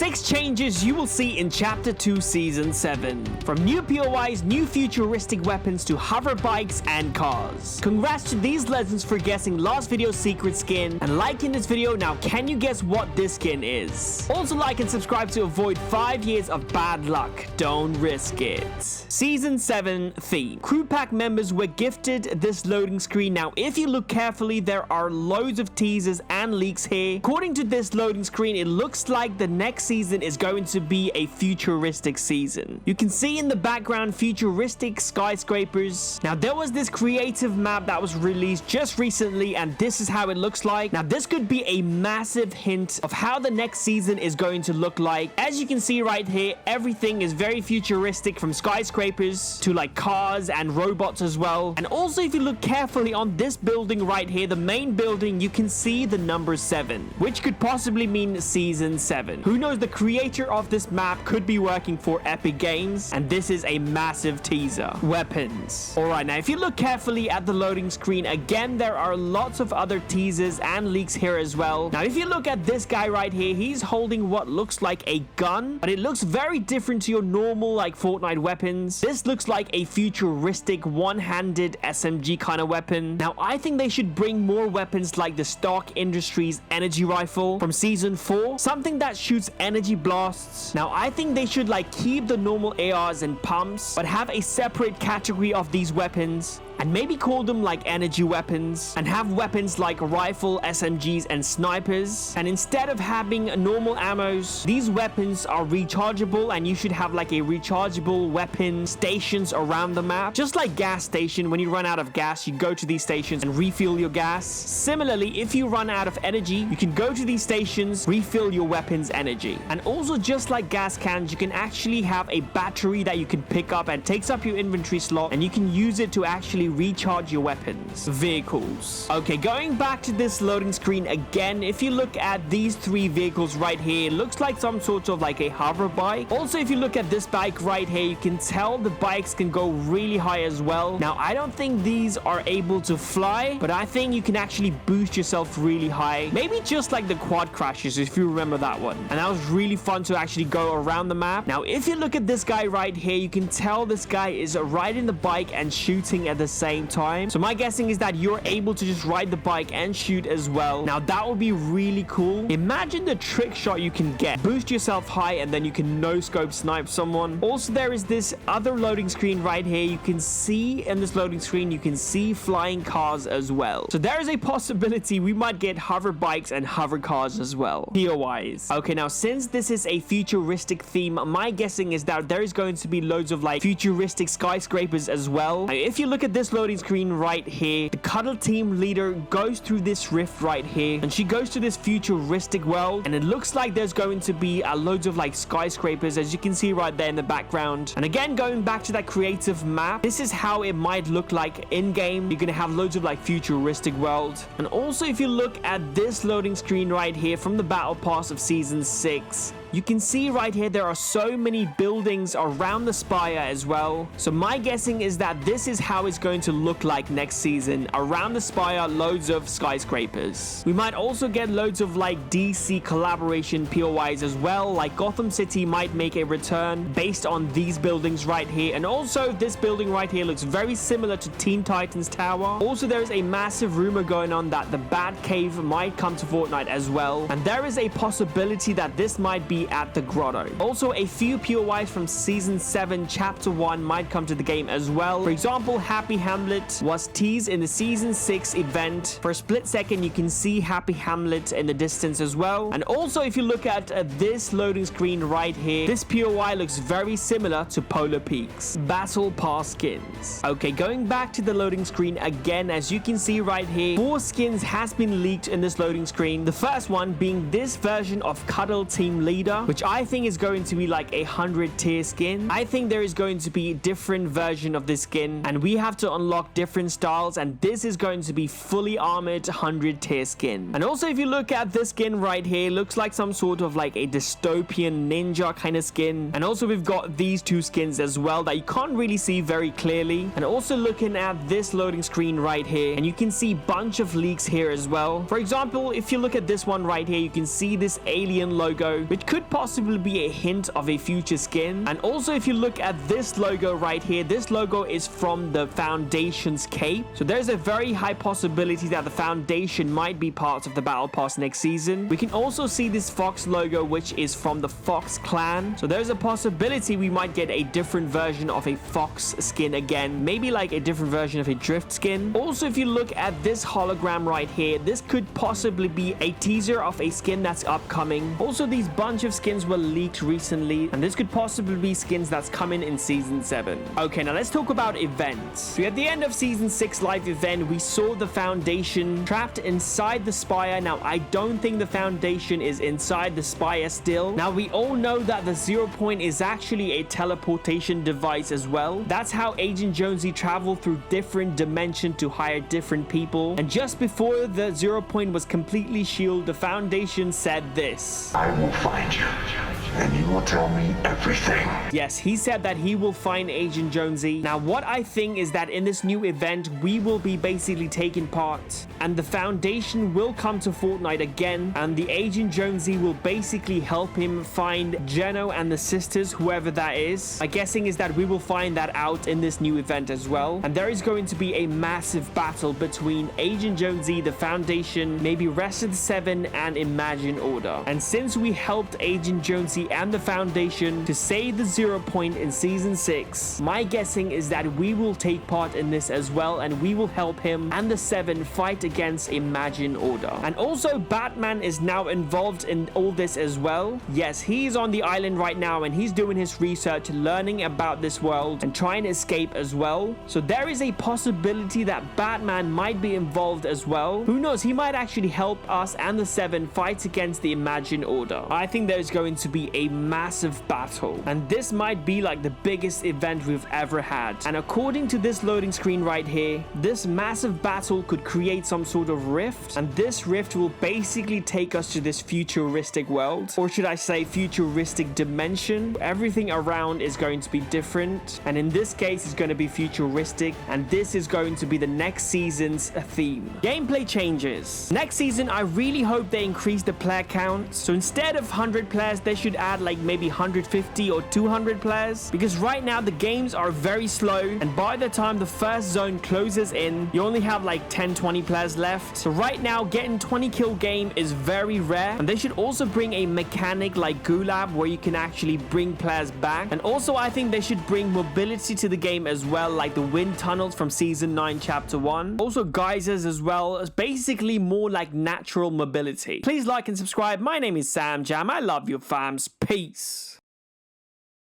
6 changes you will see in Chapter 2 Season 7. From new POIs, new futuristic weapons to hover bikes and cars. Congrats to these legends for guessing last video's secret skin and liking this video. Now can you guess what this skin is? Also like and subscribe to avoid 5 years of bad luck. Don't risk it. Season 7 theme. Crew pack members were gifted this loading screen. Now if you look carefully, there are loads of teasers and leaks here. According to this loading screen, it looks like the next season is going to be a futuristic season. You can see in the background futuristic skyscrapers. Now there was this creative map that was released just recently, and this is how it looks like. Now this could be a massive hint of how the next season is going to look like. As you can see right here, everything is very futuristic, from skyscrapers to like cars and robots as well. And also if you look carefully on this building right here, the main building, you can see the number 7, which could possibly mean season 7. Who knows, the creator of this map could be working for Epic Games, and this is a massive teaser. Weapons. Alright, now if you look carefully at the loading screen, again there are lots of other teasers and leaks here as well. Now if you look at this guy right here, he's holding what looks like a gun, but it looks very different to your normal like Fortnite weapons. This looks like a futuristic one-handed SMG kind of weapon. Now I think they should bring more weapons like the Stark Industries energy rifle from season 4, something that shoots energy blasts. Now I think they should like keep the normal ARs and pumps, but have a separate category of these weapons and maybe call them like energy weapons, and have weapons like rifle, SMGs and snipers. And instead of having normal ammos, these weapons are rechargeable, and you should have like a rechargeable weapon stations around the map, just like gas station. When you run out of gas, you go to these stations and refill your gas. Similarly, if you run out of energy, you can go to these stations, refill your weapons energy. And also just like gas cans, you can actually have a battery that you can pick up and takes up your inventory slot, and you can use it to actually recharge your weapons. Vehicles. Okay, going back to this loading screen again, if you look at these 3 vehicles right here, it looks like some sort of like a hover bike. Also, if you look at this bike right here, you can tell the bikes can go really high as well. Now I don't think these are able to fly, but I think you can actually boost yourself really high, maybe just like the quad crashes, if you remember that one. And that was really fun to actually go around the map. Now if you look at this guy right here, you can tell this guy is riding the bike and shooting at the same time. So my guessing is that you're able to just ride the bike and shoot as well. Now that would be really cool. Imagine the trick shot you can get. Boost yourself high and then you can no scope snipe someone. Also there is this other loading screen right here. You can see in this loading screen, you can see flying cars as well. So there is a possibility we might get hover bikes and hover cars as well. POIs. Okay, now since this is a futuristic theme, my guessing is that there is going to be loads of like futuristic skyscrapers as well. Now if you look at this loading screen right here, the Cuddle team leader goes through this rift right here, and she goes to this futuristic world, and it looks like there's going to be loads of like skyscrapers, as you can see right there in the background. And again, going back to that creative map, this is how it might look like in game. You're gonna have loads of like futuristic world. And also if you look at this loading screen right here from the battle pass of season 6, you can see right here there are so many buildings around the spire as well. So my guessing is that this is how it's going to look like next season. Around the spire, loads of skyscrapers. We might also get loads of like DC collaboration POIs as well, like Gotham City might make a return based on these buildings right here. And also this building right here looks very similar to Teen Titans Tower. Also there is a massive rumor going on that the Batcave might come to Fortnite as well, and there is a possibility that this might be at the grotto. Also a few POIs from season 7 chapter 1 might come to the game as well. For example, Happy Hamlet was teased in the season 6 event. For a split second you can see Happy Hamlet in the distance as well. And also if you look at this loading screen right here, this POI looks very similar to Polar Peaks. Battle Pass skins. Okay, going back to the loading screen again, as you can see right here, 4 skins has been leaked in this loading screen. The first one being this version of Cuddle team leader, which I think is going to be like a 100 tier skin. I think there is going to be a different version of this skin, and we have to unlock different styles, and this is going to be fully armored 100 tier skin. And also if you look at this skin right here, it looks like some sort of like a dystopian ninja kind of skin. And also we've got these 2 skins as well that you can't really see very clearly. And also looking at this loading screen right here, and you can see bunch of leaks here as well. For example, if you look at this one right here, you can see this alien logo, which could could possibly be a hint of a future skin. And also, if you look at this logo right here, this logo is from the Foundation's cape. So there's a very high possibility that the Foundation might be part of the Battle Pass next season. We can also see this Fox logo, which is from the Fox clan. So there's a possibility we might get a different version of a Fox skin again. Maybe like a different version of a Drift skin. Also, if you look at this hologram right here, this could possibly be a teaser of a skin that's upcoming. Also, these bunch of skins were leaked recently, and this could possibly be skins that's coming in Season 7. Okay, now let's talk about events. So at the end of Season 6 live event, we saw the Foundation trapped inside the Spire. Now, I don't think the Foundation is inside the Spire still. Now, we all know that the 0 Point is actually a teleportation device as well. That's how Agent Jonesy traveled through different dimensions to hire different people. And just before the 0 Point was completely shielded, the Foundation said this: I will find you, and you will tell me everything. Yes, he said that he will find Agent Jonesy. Now, what I think is that in this new event, we will be basically taking part, and the Foundation will come to Fortnite again, and the Agent Jonesy will basically help him find Geno and the sisters, whoever that is. My guessing is that we will find that out in this new event as well, and there is going to be a massive battle between Agent Jonesy, the Foundation, maybe rest of the 7, and Imagine Order. And since we helped Agent Jonesy and the Foundation to save the 0 Point in Season 6, my guessing is that we will take part in this as well, and we will help him and the 7 fight against Imagine Order. And also, Batman is now involved in all this as well. Yes, he's on the island right now, and he's doing his research, learning about this world and trying to escape as well. So there is a possibility that Batman might be involved as well. Who knows, he might actually help us and the 7 fight against the Imagine Order. I think there's going to be a massive battle, and this might be like the biggest event we've ever had. And according to this loading screen right here, this massive battle could create some sort of rift, and this rift will basically take us to this futuristic world, or should I say futuristic dimension. Everything around is going to be different, and in this case it's going to be futuristic, and this is going to be the next season's theme. Gameplay changes. Next season, I really hope they increase the player count. So instead of 100 players, they should add like maybe 150 or 200 players, because right now the games are very slow, and by the time the first zone closes in, you only have like 10-20 players left. So right now, getting 20 kill game is very rare, and they should also bring a mechanic like Gulab where you can actually bring players back. And also, I think they should bring mobility to the game as well, like the wind tunnels from Season 9 Chapter 1. Also geysers as well. It's basically more like natural mobility. Please like and subscribe. My name is SamJam. I love you, fams. Peace.